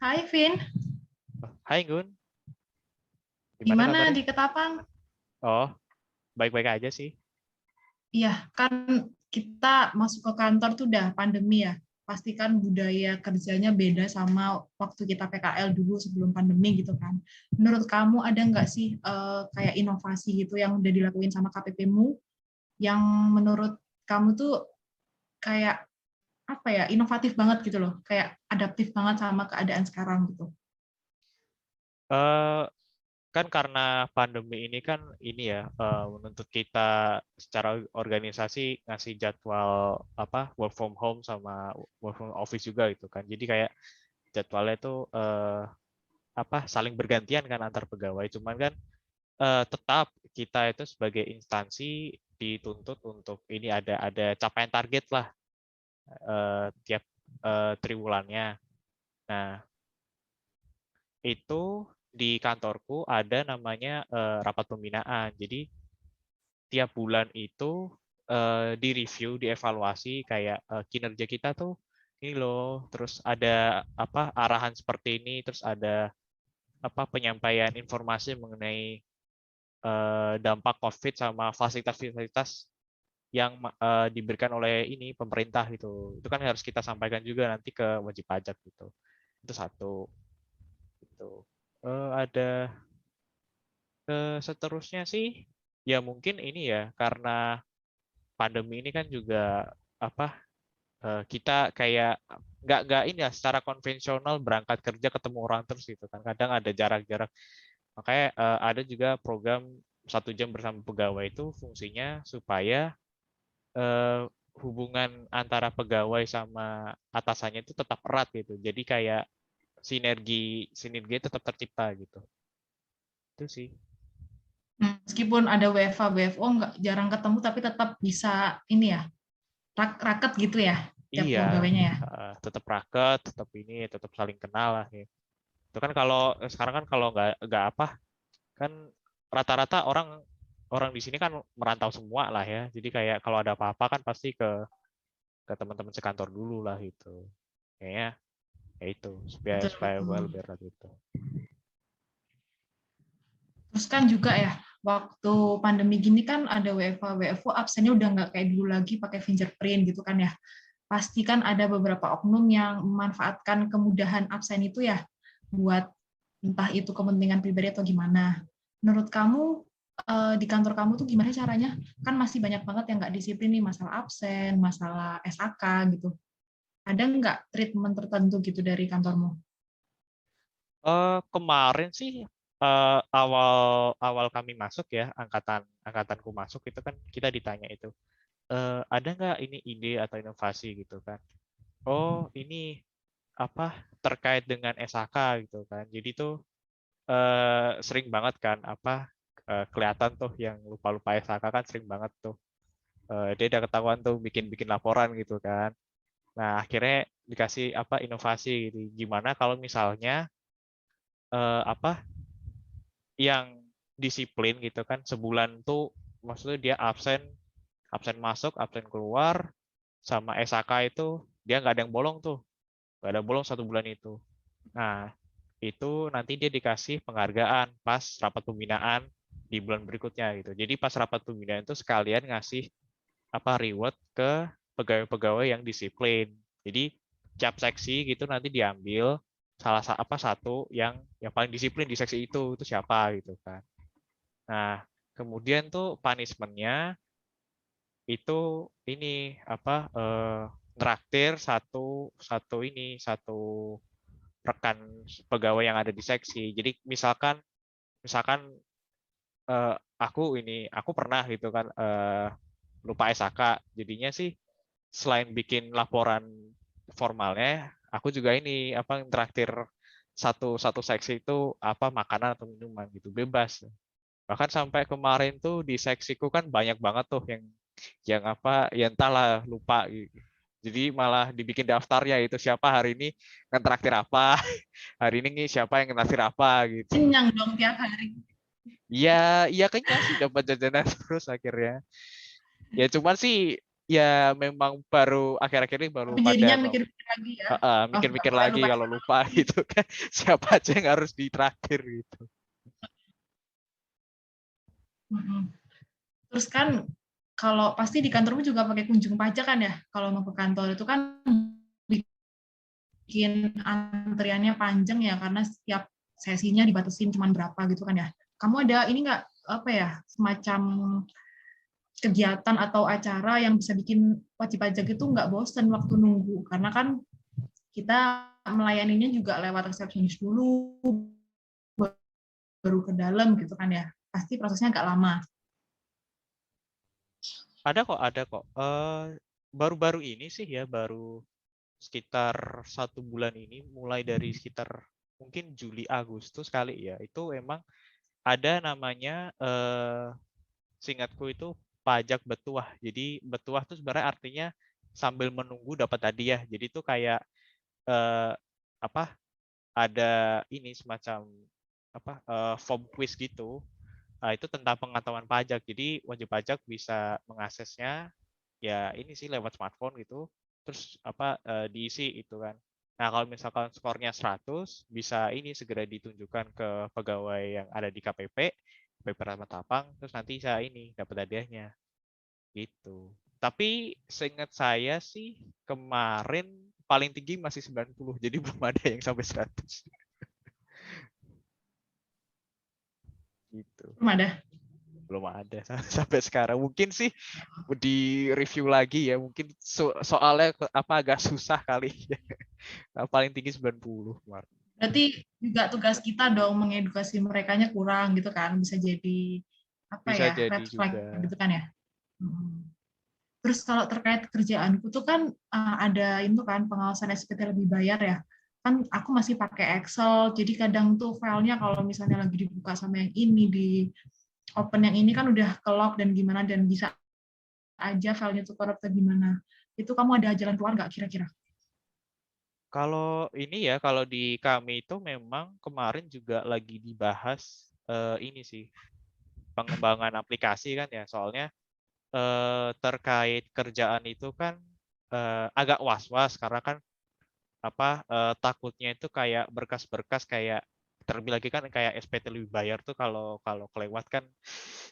Hai Vin, Hai Gun, gimana gimana kabarnya? di Ketapang? Oh, baik-baik aja sih. Iya, kan kita masuk ke kantor tuh udah pandemi ya. Pasti kan budaya kerjanya beda sama waktu kita PKL dulu sebelum pandemi gitu kan. Menurut kamu ada nggak sih kayak inovasi gitu yang udah dilakuin sama KPP-mu yang menurut kamu tuh kayak apa ya, inovatif banget gitu loh, kayak adaptif banget sama keadaan sekarang gitu. Eh, kan karena pandemi ini kan ini ya menuntut kita secara organisasi ngasih jadwal apa work from home sama work from office juga gitu kan. Jadi kayak jadwalnya itu apa saling bergantian kan antar pegawai. Cuman kan tetap kita itu sebagai instansi dituntut untuk ini ada capaian target lah tiap triwulannya. Nah, itu di kantorku ada namanya rapat pembinaan. Jadi tiap bulan itu direview, dievaluasi kayak kinerja kita tuh ini loh, terus ada apa arahan seperti ini, terus ada apa penyampaian informasi mengenai dampak COVID sama fasilitas-fasilitas yang diberikan oleh ini pemerintah gitu. Itu kan harus kita sampaikan juga nanti ke wajib pajak gitu. Itu satu. Gitu. Ada seterusnya sih ya mungkin ini ya karena pandemi ini kan juga apa kita kayak nggak ini ya secara konvensional berangkat kerja ketemu orang terus gitu kan kadang ada jarak-jarak makanya ada juga program 1 jam bersama pegawai itu fungsinya supaya eh, hubungan antara pegawai sama atasannya itu tetap erat gitu jadi kayak sinergi sinergi tetap tercipta gitu itu sih. Meskipun ada WFA, WFO nggak jarang ketemu, tapi tetap bisa ini ya, raket gitu ya, tiap Iya, pegawainya ya. tetap raket, tetap ini, tetap saling kenal lah. Ya. Itu kan kalau sekarang kan kalau nggak apa, kan rata-rata orang orang di sini kan merantau semua lah ya. Jadi kayak kalau ada apa-apa kan pasti ke teman-teman sekantor dulu lah itu. Kayaknya ya itu supaya Betul, supaya betul. lebih erat itu. Terus kan juga ya, waktu pandemi gini kan ada WFA, WFO absennya udah nggak kayak dulu lagi pakai fingerprint gitu kan ya. Pasti kan ada beberapa oknum yang memanfaatkan kemudahan absen itu ya buat entah itu kepentingan pribadi atau gimana. Menurut kamu di kantor kamu tuh gimana caranya? Kan masih banyak banget yang nggak disiplin nih masalah absen, masalah SAK gitu. Ada nggak treatment tertentu gitu dari kantormu? Kemarin sih awal awal kami masuk ya angkatanku masuk itu kan kita ditanya itu ada nggak ini ide atau inovasi gitu kan. Oh ini apa terkait dengan SHK gitu kan. Jadi tuh sering banget kan apa kelihatan tuh yang lupa-lupa SHK kan sering banget tuh. Dia udah ketahuan tuh bikin-bikin laporan gitu kan. Nah, akhirnya dikasih apa inovasi gitu. Gimana kalau misalnya apa yang disiplin gitu kan sebulan tuh maksudnya dia absen absen masuk, absen keluar sama SHK itu dia nggak ada yang bolong tuh. Nggak ada bolong 1 bulan itu. Nah, itu nanti dia dikasih penghargaan pas rapat pembinaan di bulan berikutnya gitu. Jadi pas rapat pembinaan itu sekalian ngasih apa reward ke pegawai-pegawai yang disiplin. Jadi tiap seksi gitu nanti diambil salah apa satu yang paling disiplin di seksi itu siapa gitu kan. Nah, kemudian tuh punishment-nya itu ini apa traktir satu satu ini satu rekan pegawai yang ada di seksi. Jadi misalkan misalkan aku pernah gitu kan lupa SHK. Jadinya sih selain bikin laporan formalnya, aku juga ini apa traktir satu satu seksi itu apa makanan atau minuman gitu bebas. Bahkan sampai kemarin tuh di seksiku kan banyak banget tuh yang apa ya entahlah lupa gitu. Jadi malah dibikin daftarnya itu siapa hari ini ngetraktir apa, hari ini siapa yang ngetraktir apa gitu. Kenyang dong tiap hari. Iya, iya kenyang sih dapat jajanan terus akhirnya. Ya cuman sih ya memang baru akhir-akhir ini baru Tapi pada jadinya mikir-mikir lagi ya. Oh, nggak mikir-mikir boleh lagi lupa. kalau lupa gitu kan siapa aja yang harus ditraktir gitu. Mm-mm. Terus kan kalau pasti di kantormu juga pakai kunjung pajak kan ya? Kalau mau ke kantor itu kan bikin antriannya panjang ya karena setiap sesinya dibatasin cuma berapa gitu kan ya. Kamu ada ini nggak apa ya semacam kegiatan atau acara yang bisa bikin wajib pajak itu nggak bosen waktu nunggu karena kan kita melayaninya juga lewat resepsionis dulu baru ke dalam gitu kan ya. Pasti prosesnya agak lama. Ada kok. Baru-baru ini sih ya, baru sekitar 1 bulan ini, mulai dari sekitar mungkin Juli Agustus kali ya, itu emang ada namanya seingatku itu pajak betuah. Jadi betuah itu sebenarnya artinya sambil menunggu dapat hadiah. Jadi itu kayak eh, apa? Ada ini semacam form quiz gitu. Itu tentang pengetahuan pajak. Jadi wajib pajak bisa mengaksesnya ya ini sih lewat smartphone gitu. Terus diisi itu kan. Nah, kalau misalkan skornya 100, bisa ini segera ditunjukkan ke pegawai yang ada di KPP Ramatapang, terus nanti saya ini dapat hadiahnya gitu. Tapi seingat saya sih kemarin paling tinggi masih 90, jadi belum ada yang sampai 100 gitu. Belum ada sampai sekarang. Mungkin sih di review lagi ya, mungkin soalnya agak susah kali. Paling tinggi 90 kemarin. Berarti juga tugas kita dong mengedukasi merekanya kurang gitu kan. Bisa jadi apa Bisa ya jadi red flag juga. gitu kan ya. Terus kalau terkait kerjaanku tuh kan ada itu kan pengawasan SPT lebih bayar ya. Kan aku masih pakai Excel, jadi kadang tuh filenya kalau misalnya lagi dibuka sama yang ini di open yang ini kan udah ke lock dan gimana dan bisa aja filenya tuh korup atau gimana. Itu kamu ada jalan keluar nggak kira-kira? Kalau ini ya, kalau di kami itu memang kemarin juga lagi dibahas ini sih pengembangan aplikasi kan ya. Soalnya terkait kerjaan itu kan agak was-was karena kan takutnya itu kayak berkas-berkas kayak terlebih lagi kan kayak SPT lebih bayar tuh kalau kalau kelewat kan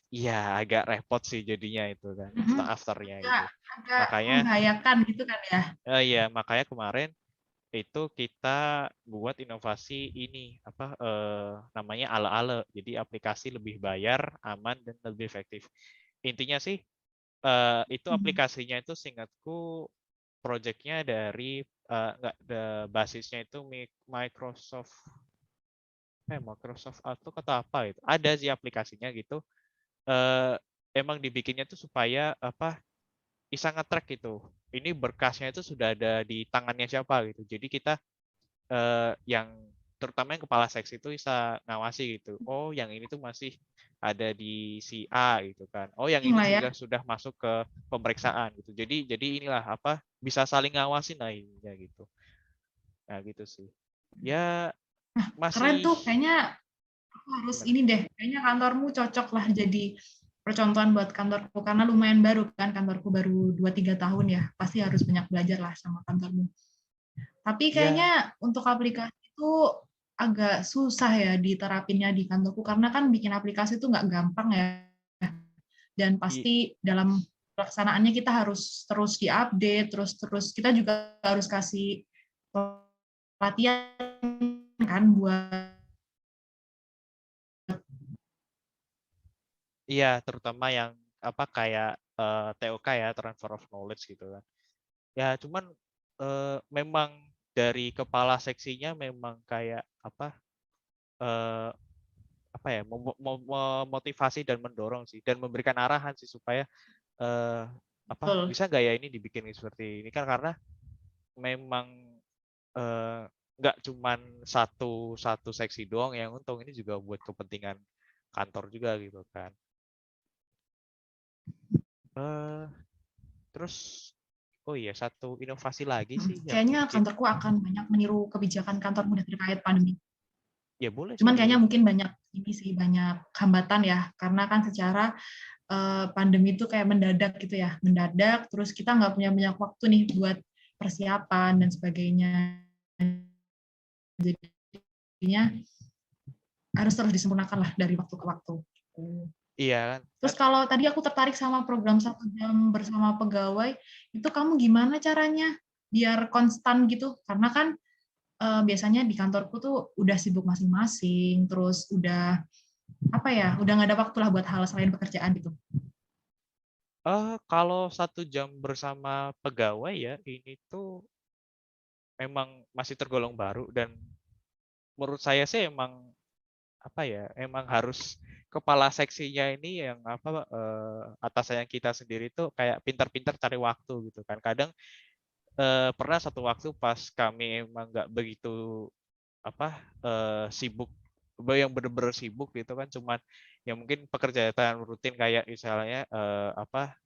ya agak repot sih jadinya itu kan afternya gitu. Agak Makanya membahayakan gitu kan ya. ya makanya kemarin itu kita buat inovasi ini namanya ala-ala. Jadi aplikasi lebih bayar, aman dan lebih efektif. Intinya sih itu aplikasinya itu seingatku projectnya dari basisnya itu Microsoft Microsoft Outlook atau apa itu. Ada sih aplikasinya gitu. Emang dibikinnya tuh supaya bisa nge-track gitu. Ini berkasnya itu sudah ada di tangannya siapa gitu. Jadi kita yang terutama yang kepala seksi itu bisa ngawasi gitu. Oh, yang ini tuh masih ada di si A gitu kan. Oh, yang ini Lah ya. juga sudah masuk ke pemeriksaan gitu. Jadi inilah bisa saling ngawasin lah ininya gitu. Nah, gitu sih. Ya Keren masih tuh, kayaknya aku harus gimana? ini deh. Kayaknya kantormu cocok lah jadi percontohan buat kantorku karena lumayan baru kan kantorku baru 2-3 tahun ya. Pasti harus banyak belajar lah sama kantormu. Tapi Ya, kayaknya untuk aplikasi itu agak susah ya diterapinnya di kantorku karena kan bikin aplikasi itu nggak gampang ya. Dan i- pasti dalam pelaksanaannya kita harus terus diupdate, terus kita juga harus kasih pelatihan kan buat iya terutama yang kayak TOK ya, transfer of knowledge gitu kan. Ya, cuman memang dari kepala seksinya memang kayak eh, ya memotivasi dan mendorong sih dan memberikan arahan sih supaya eh, betul. bisa nggak ya ini dibikin seperti ini kan karena memang eh, nggak cuman satu satu seksi doang yang untung ini juga buat kepentingan kantor juga gitu kan. Eh, terus oh iya satu inovasi lagi sih yang Kayaknya mungkin kantorku akan banyak meniru kebijakan kantor muda terkait pandemi. ya boleh sih Cuman kayaknya boleh. mungkin banyak ini sih banyak hambatan ya karena kan secara pandemi itu kayak mendadak gitu ya, mendadak, terus kita nggak punya banyak waktu nih buat persiapan dan sebagainya. Jadinya harus terus disempurnakan lah dari waktu ke waktu. Iya kan? Terus kalau tadi aku tertarik sama program 1 jam bersama pegawai, itu kamu gimana caranya biar konstan gitu? Karena kan biasanya di kantorku tuh udah sibuk masing-masing, terus udah apa ya, udah nggak ada waktu lah buat hal selain pekerjaan gitu. Kalau 1 jam bersama pegawai ya, ini tuh memang masih tergolong baru dan menurut saya sih emang apa ya, emang harus kepala seksinya ini yang apa, atasannya kita sendiri tuh kayak pintar-pintar cari waktu gitu kan. Kadang, pernah satu waktu pas kami emang nggak begitu apa, sibuk, yang bener-bener sibuk gitu kan, cuman ya mungkin pekerjaan rutin kayak misalnya, apa,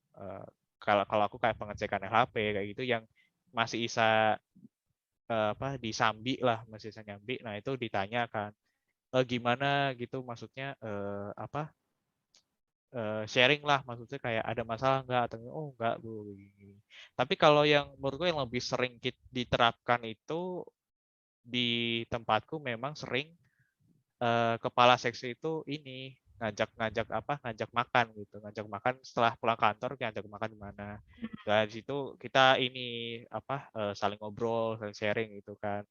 kalau kalau aku kayak pengecekan LHP kayak gitu yang masih bisa, apa, disambi lah, masih bisa nyambi. Nah itu ditanya kan, gimana gitu maksudnya, apa, sharing lah maksudnya kayak ada masalah nggak atau oh nggak Bu begini. Tapi kalau yang menurutku yang lebih sering diterapkan itu di tempatku memang sering kepala seksi itu ini ngajak-ngajak apa ngajak makan gitu ngajak makan setelah pulang kantor ngajak makan di mana dari situ kita ini apa saling ngobrol saling sharing gitu kan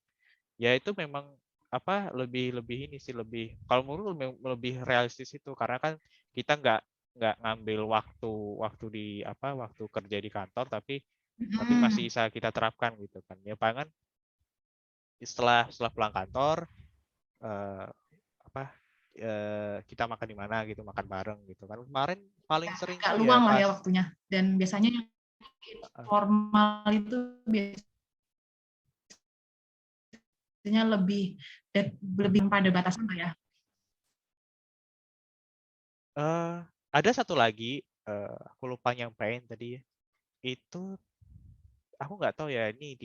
ya itu memang apa lebih lebih ini sih lebih kalau menurut lebih realistis itu karena kan kita nggak ngambil waktu waktu di apa waktu kerja di kantor tapi masih bisa kita terapkan gitu kan ya palingan setelah pulang kantor eh, apa kita makan di mana gitu makan bareng gitu kan kemarin paling sering Agak tuh ya luang lah pas ya waktunya. Dan biasanya yang formal itu biasanya lebih pada batasan lah ya. ada satu lagi aku lupa nyampein tadi ya. Itu aku nggak tahu ya ini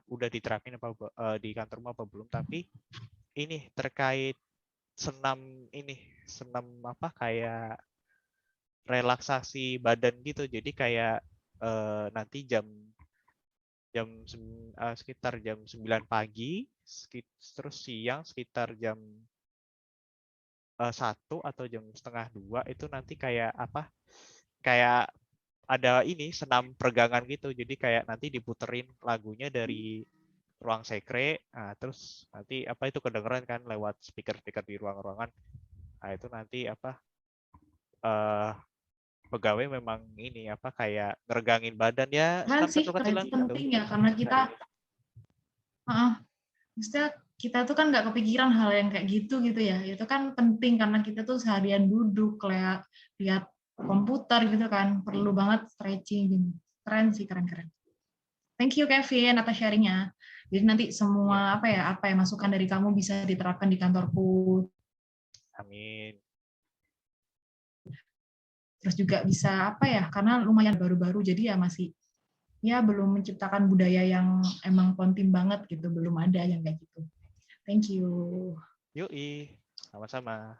udah diterapin apa di kantormu apa belum tapi ini terkait senam ini senam apa kayak relaksasi badan gitu jadi kayak nanti jam jam sekitar jam 9 pagi terus siang sekitar jam 1 atau jam setengah 2 itu nanti kayak apa kayak ada ini senam peregangan gitu jadi kayak nanti diputerin lagunya dari ruang sekre nah, terus nanti apa itu kedengeran kan lewat speaker-speaker di ruang-ruangan nah itu nanti apa eh pegawai memang ini apa kayak ngeregangin badan ya Kan senam sih, kecil-kecilan itu gitu. penting ya, karena kita, maksudnya kita tuh kan nggak kepikiran hal yang kayak gitu ya. Itu kan penting karena kita tuh seharian duduk, lihat komputer gitu kan, perlu banget stretching gitu. Keren sih, keren-keren. Thank you Kevin atas sharingnya. Jadi nanti Iya, semua apa ya masukan dari kamu bisa diterapkan di kantorku. amin. Terus juga bisa apa ya, karena lumayan baru-baru jadi ya masih ya belum menciptakan budaya yang emang kontim banget gitu, belum ada yang kayak gitu. Thank you. Yoi, sama-sama.